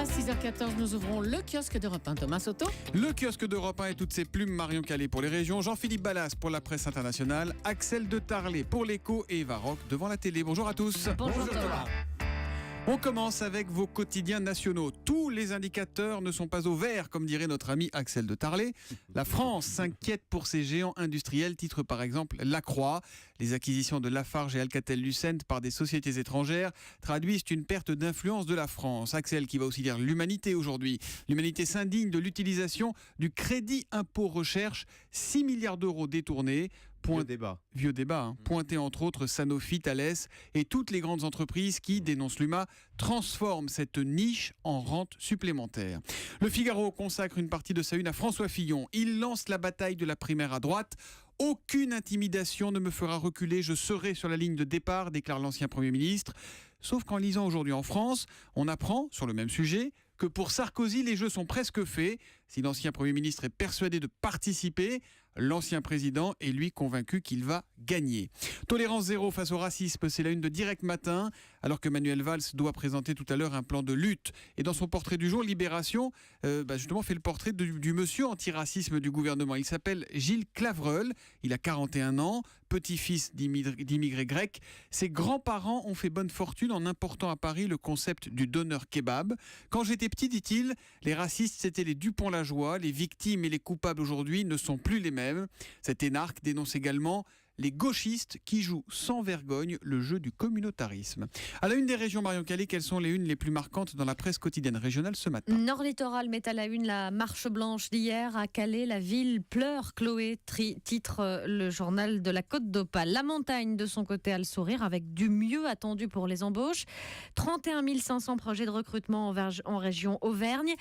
6h14, nous ouvrons le kiosque d'Europe 1. Thomas Soto. Le kiosque d'Europe 1 et toutes ses plumes, Marion Calais pour les régions, Jean-Philippe Ballas pour la presse internationale, Axel de Tarlé pour l'écho et Eva Rock devant la télé. Bonjour à tous. Bonjour Thomas. On commence avec vos quotidiens nationaux. Tous les indicateurs ne sont pas au vert, comme dirait notre ami Axel de Tarlé. La France s'inquiète pour ses géants industriels, titre par exemple La Croix. Les acquisitions de Lafarge et Alcatel-Lucent par des sociétés étrangères traduisent une perte d'influence de la France. Axel qui va aussi dire l'humanité aujourd'hui. L'humanité s'indigne de l'utilisation du crédit impôt recherche, 6 milliards d'euros détournés. Vieux débat. Pointé entre autres Sanofi, Thales et toutes les grandes entreprises qui, dénonce l'UMA, transforment cette niche en rente supplémentaire. Le Figaro consacre une partie de sa une à François Fillon. Il lance la bataille de la primaire à droite. Aucune intimidation ne me fera reculer, je serai sur la ligne de départ, déclare l'ancien Premier ministre. Sauf qu'en lisant aujourd'hui en France, on apprend, sur le même sujet, que pour Sarkozy, les jeux sont presque faits. Si l'ancien Premier ministre est persuadé de participer, l'ancien président est lui convaincu qu'il va gagner. Tolérance zéro face au racisme, c'est la une de Direct Matin, alors que Manuel Valls doit présenter tout à l'heure un plan de lutte. Et dans son portrait du jour, Libération, justement fait le portrait du monsieur antiracisme du gouvernement. Il s'appelle Gilles Clavreul, il a 41 ans, petit-fils d'immigrés grecs. Ses grands-parents ont fait bonne fortune en important à Paris le concept du donneur kebab. Quand j'étais petit, dit-il, les racistes c'était les Dupont-Lajoie, les victimes et les coupables aujourd'hui ne sont plus les mêmes. Cet énarque dénonce également les gauchistes qui jouent sans vergogne le jeu du communautarisme. À la une des régions, Marion Calais, quelles sont les unes les plus marquantes dans la presse quotidienne régionale ce matin? Nord Littoral met à la une la marche blanche d'hier. À Calais, la ville pleure, Chloé, titre le journal de la Côte d'Opale. La montagne, de son côté, a le sourire avec du mieux attendu pour les embauches. 31 500 projets de recrutement en région Auvergne.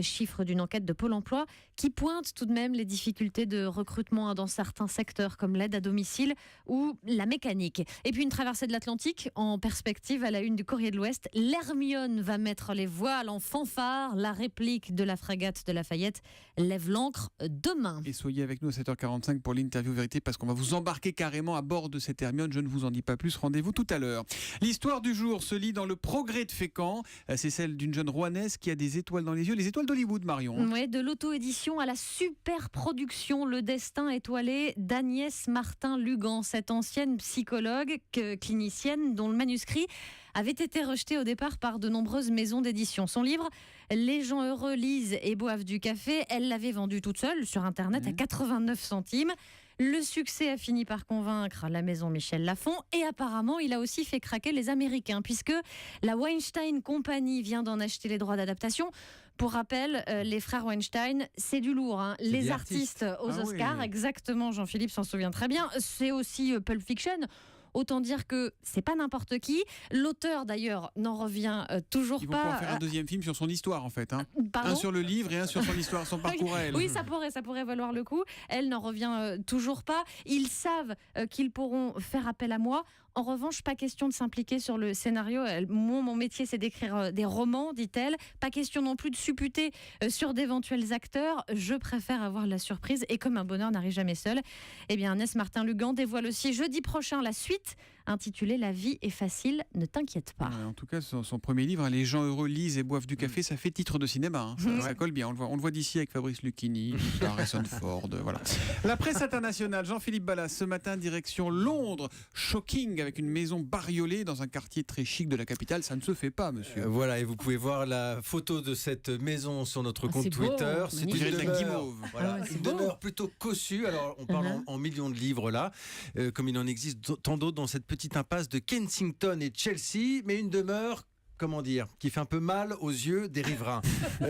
Chiffre d'une enquête de Pôle emploi qui pointe tout de même les difficultés de recrutement dans certains secteurs comme l'aide à domicile ou la mécanique. Et puis une traversée de l'Atlantique en perspective à la une du Courrier de l'Ouest. L'Hermione va mettre les voiles en fanfare. La réplique de la frégate de Lafayette lève l'ancre demain. Et soyez avec nous à 7h45 pour l'interview vérité parce qu'on va vous embarquer carrément à bord de cette Hermione. Je ne vous en dis pas plus. Rendez-vous tout à l'heure. L'histoire du jour se lit dans le Progrès de Fécamp. C'est celle d'une jeune rouennaise qui a des étoiles dans les yeux. Les étoiles d'Hollywood, Marion. Oui, de l'auto-édition à la super production, le destin étoilé d'Agnès Martin-Lugan, cette ancienne psychologue clinicienne dont le manuscrit avait été rejeté au départ par de nombreuses maisons d'édition. Son livre, Les gens heureux lisent et boivent du café, elle l'avait vendu toute seule sur Internet à 89 centimes. Le succès a fini par convaincre la maison Michel Lafon et apparemment il a aussi fait craquer les Américains puisque la Weinstein Company vient d'en acheter les droits d'adaptation. Pour rappel, les frères Weinstein, c'est du lourd. Les artistes aux Oscars, oui. Exactement, Jean-Philippe s'en souvient très bien. C'est aussi Pulp Fiction. Autant dire que c'est pas n'importe qui. L'auteur d'ailleurs n'en revient toujours pas. Ils vont pouvoir faire un deuxième film sur son histoire en fait. Pardon ? Un sur le livre et un sur son histoire, son parcours à elle. Oui, ça pourrait valoir le coup. Elle n'en revient toujours pas. Ils savent qu'ils pourront faire appel à moi. En revanche, pas question de s'impliquer sur le scénario. Mon métier, c'est d'écrire des romans, dit-elle. Pas question non plus de supputer sur d'éventuels acteurs. Je préfère avoir la surprise. Et comme un bonheur n'arrive jamais seul, eh bien, Agnès Martin-Lugan dévoile aussi jeudi prochain la suite intitulée La vie est facile, ne t'inquiète pas. En tout cas, son premier livre, Les gens heureux lisent et boivent du café, ça fait titre de cinéma. Ça colle bien. On le voit d'ici avec Fabrice Lucchini, Harrison Ford. Voilà. La presse internationale, Jean-Philippe Ballas, ce matin, direction Londres. Shocking, avec une maison bariolée dans un quartier très chic de la capitale. Ça ne se fait pas, monsieur. Voilà, et vous pouvez voir la photo de cette maison sur notre compte Twitter. C'est une demeure, une demeure plutôt cossue. Alors, on parle en millions de livres là, comme il en existe tant d'autres dans cette petite impasse de Kensington et Chelsea, mais une demeure, comment dire, qui fait un peu mal aux yeux des riverains.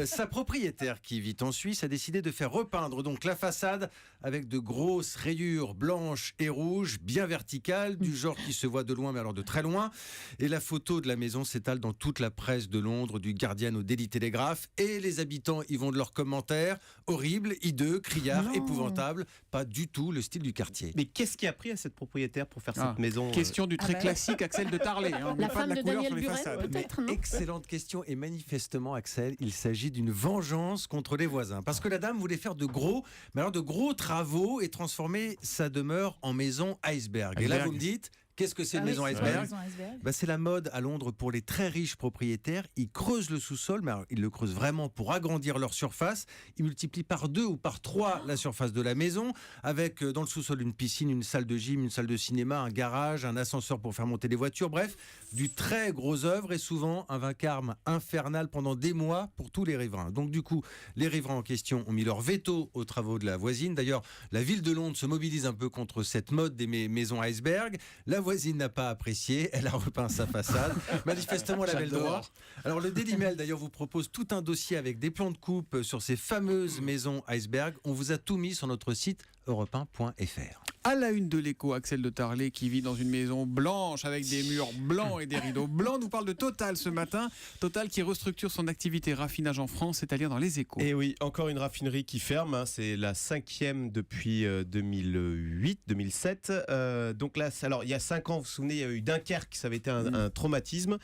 Sa propriétaire, qui vit en Suisse, a décidé de faire repeindre donc la façade avec de grosses rayures blanches et rouges, bien verticales, du genre qui se voit de loin, mais alors de très loin. Et la photo de la maison s'étale dans toute la presse de Londres, du Guardian au Daily Telegraph, et les habitants y vont de leurs commentaires. Horrible, hideux, criard, épouvantable. Pas du tout le style du quartier. Mais qu'est-ce qui a pris à cette propriétaire pour faire cette maison Question du très classique Axel de Tarlé. La femme de Daniel Buren, peut-être. Excellente question, et manifestement, Axel, il s'agit d'une vengeance contre les voisins. Parce que la dame voulait faire de gros travaux et transformer sa demeure en maison iceberg. Et là, vous me dites, Qu'est-ce que c'est une maison iceberg? iceberg. C'est la mode à Londres pour les très riches propriétaires. Ils creusent le sous-sol, mais alors, ils le creusent vraiment pour agrandir leur surface. Ils multiplient par 2 ou par 3 la surface de la maison, avec dans le sous-sol une piscine, une salle de gym, une salle de cinéma, un garage, un ascenseur pour faire monter les voitures. Bref, du très gros œuvre et souvent un vacarme infernal pendant des mois pour tous les riverains. Donc du coup, les riverains en question ont mis leur veto aux travaux de la voisine. D'ailleurs, la ville de Londres se mobilise un peu contre cette mode des maisons iceberg. La voisine n'a pas apprécié, elle a repeint sa façade. Manifestement, elle avait le droit. Alors le Daily Mail d'ailleurs vous propose tout un dossier avec des plans de coupe sur ces fameuses maisons iceberg. On vous a tout mis sur notre site europe1.fr. À la une de l'Écho, Axel de Tarlé qui vit dans une maison blanche avec des murs blancs et des rideaux blancs nous parle de Total ce matin. Total qui restructure son activité raffinage en France, c'est à dire dans les Échos. Et oui, encore une raffinerie qui ferme, c'est la 5e depuis 2008-2007. Donc là, alors il y a 5 ans, vous vous souvenez, il y a eu Dunkerque, ça avait été un traumatisme.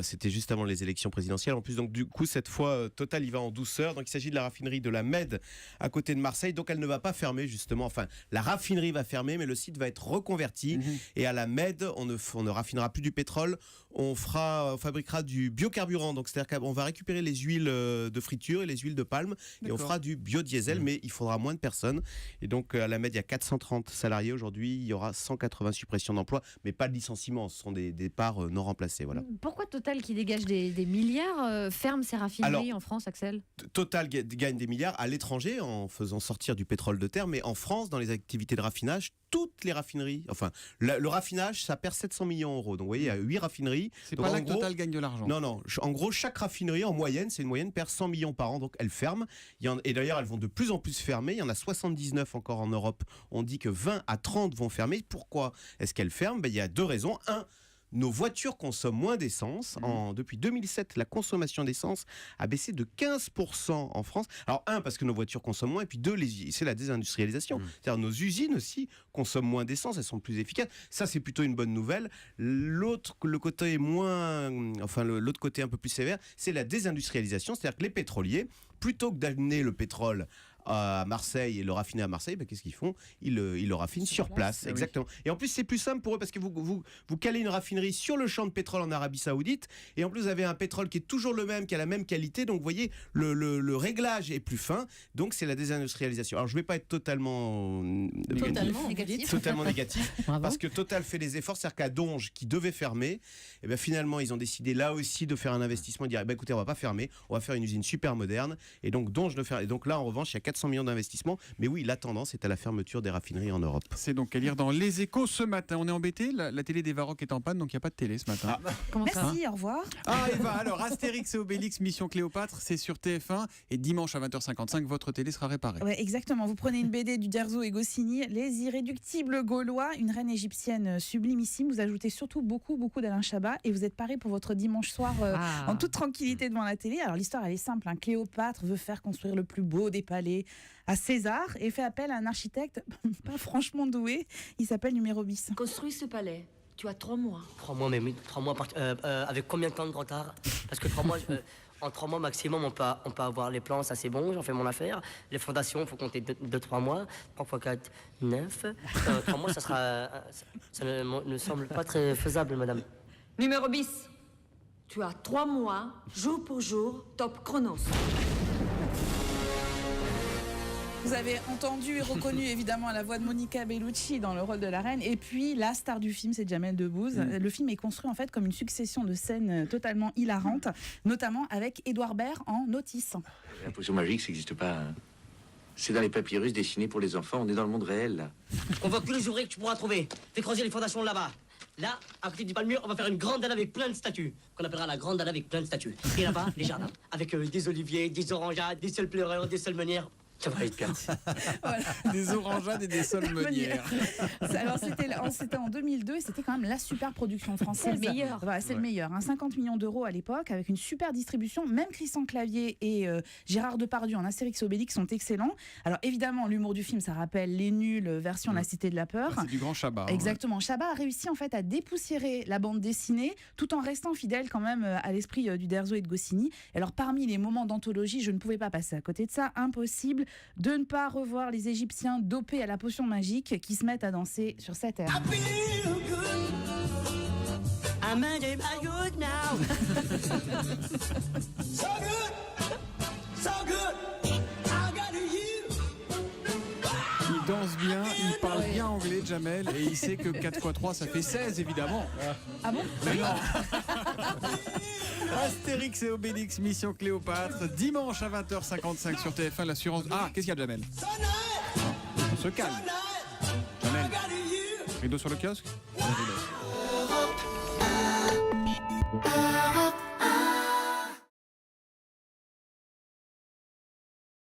C'était juste avant les élections présidentielles. En plus, donc du coup, cette fois, Total, il va en douceur. Donc il s'agit de la raffinerie de la Med à côté de Marseille. Donc elle ne va pas fermer justement. Enfin, la raffinerie va fermer, mais le site va être reconverti. Et à la Med, on ne raffinera plus du pétrole, on fabriquera du biocarburant. Donc c'est-à-dire qu'on va récupérer les huiles de friture et les huiles de palme et on fera du biodiesel, mais il faudra moins de personnes. Et donc à la Med, il y a 430 salariés aujourd'hui, il y aura 180 suppressions d'emplois, mais pas de licenciements, ce sont des départs non remplacés. Voilà. Pourquoi Total, qui dégage des milliards, ferme ses raffineries en France, Axel? Total gagne des milliards à l'étranger en faisant sortir du pétrole de terre, mais en France, dans les activités de raffinage, toutes les raffineries, enfin le raffinage, ça perd 700 millions d'euros. Donc vous voyez, il y a 8 raffineries. C'est donc, pas là que Total gagne de l'argent. Non. En gros, chaque raffinerie, en moyenne, c'est une moyenne, perd 100 millions par an. Donc elles ferment. Et d'ailleurs, elles vont de plus en plus fermer. Il y en a 79 encore en Europe. On dit que 20 à 30 vont fermer. Pourquoi est-ce qu'elles ferment? Il y a 2 raisons. Nos voitures consomment moins d'essence. Depuis 2007, la consommation d'essence a baissé de 15% en France. Alors, parce que nos voitures consomment moins, et puis 2, c'est la désindustrialisation. C'est-à-dire nos usines aussi consomment moins d'essence, elles sont plus efficaces. Ça, c'est plutôt une bonne nouvelle. L'autre côté l'autre côté un peu plus sévère, c'est la désindustrialisation. C'est-à-dire que les pétroliers, plutôt que d'amener le pétrole à Marseille et le raffiner à Marseille, qu'est-ce qu'ils font? Ils le raffinent sur place. Exactement. Et en plus, c'est plus simple pour eux parce que vous calez une raffinerie sur le champ de pétrole en Arabie Saoudite et en plus, vous avez un pétrole qui est toujours le même, qui a la même qualité. Donc, vous voyez, le réglage est plus fin. Donc, c'est la désindustrialisation. Alors, je ne vais pas être totalement négatif parce que Total fait des efforts. C'est-à-dire qu'à Donge, qui devait fermer, finalement, ils ont décidé là aussi de faire un investissement et de dire écoutez, on ne va pas fermer, on va faire une usine super moderne. Et donc, Donge ne ferme. Et donc là, en revanche, il y a 400 millions d'investissements. Mais oui, la tendance est à la fermeture des raffineries en Europe. C'est donc à lire dans Les Échos ce matin. On est embêté, la télé des Varrocs est en panne, donc il n'y a pas de télé ce matin. Merci, au revoir. Eva, alors Astérix et Obélix, Mission Cléopâtre, c'est sur TF1 et dimanche à 20h55, votre télé sera réparée. Ouais, exactement. Vous prenez une BD du Derzo et Goscinny, Les Irréductibles Gaulois, une reine égyptienne sublimissime. Vous ajoutez surtout beaucoup d'Alain Chabat et vous êtes paré pour votre dimanche soir en toute tranquillité devant la télé. Alors l'histoire, elle est simple. Cléopâtre veut faire construire le plus beau des palais à César et fait appel à un architecte pas franchement doué. Il s'appelle Numéro Bis. Construis ce palais. Tu as 3 mois. 3 mois, mais oui, 3 mois. Avec combien de temps de retard? Parce que 3 mois, en 3 mois maximum, on peut avoir les plans, ça c'est bon, j'en fais mon affaire. Les fondations, il faut compter 2-3 mois. 3 x 4, 9. 3 mois, ça ne semble pas très faisable, madame. Numéro bis. Tu as 3 mois, jour pour jour, top chronos. Vous avez entendu et reconnu évidemment la voix de Monica Bellucci dans le rôle de la reine et puis la star du film, c'est Jamel Debbouze. Le film est construit en fait comme une succession de scènes totalement hilarantes, notamment avec Édouard Baird en notice. La potion magique, ça n'existe pas. C'est dans les papyrus dessinés pour les enfants, on est dans le monde réel là. On voit tous les ouvriers que tu pourras trouver. Fais creuser les fondations là-bas. Là, à côté du palmier, on va faire une grande dalle avec plein de statues, qu'on appellera la grande dalle avec plein de statues. Et là-bas, les jardins, avec des oliviers, des orangeades, des seuls pleureurs, des seules meunières. Ça va être bien. Voilà. Des orangeades et des sols meunières. Alors c'était en 2002 et c'était quand même la super production française. C'est le meilleur. Voilà, c'est le meilleur. 50 millions d'euros à l'époque avec une super distribution. Même Christian Clavier et Gérard Depardieu en Astérix et Obélix sont excellents. Alors évidemment, l'humour du film, ça rappelle Les Nuls, version La Cité de la Peur. C'est du grand Chabat. Exactement. Chabat a réussi en fait à dépoussiérer la bande dessinée tout en restant fidèle quand même à l'esprit du Derzo et de Goscinny. Alors parmi les moments d'anthologie, je ne pouvais pas passer à côté de ça. Impossible de ne pas revoir les Égyptiens dopés à la potion magique qui se mettent à danser sur cette air. I'm under my good now. So good, so good. I got you. Il danse bien, il parle bien anglais, Jamel, et il sait que 4 x 3 ça fait 16 évidemment. Ah bon? Mais non. Astérix et Obélix, Mission Cléopâtre, dimanche à 20h55 sur TF1, l'assurance. Ah, qu'est-ce qu'il y a, Jamel? On se calme. Jamel, rideau sur le kiosque? Oh,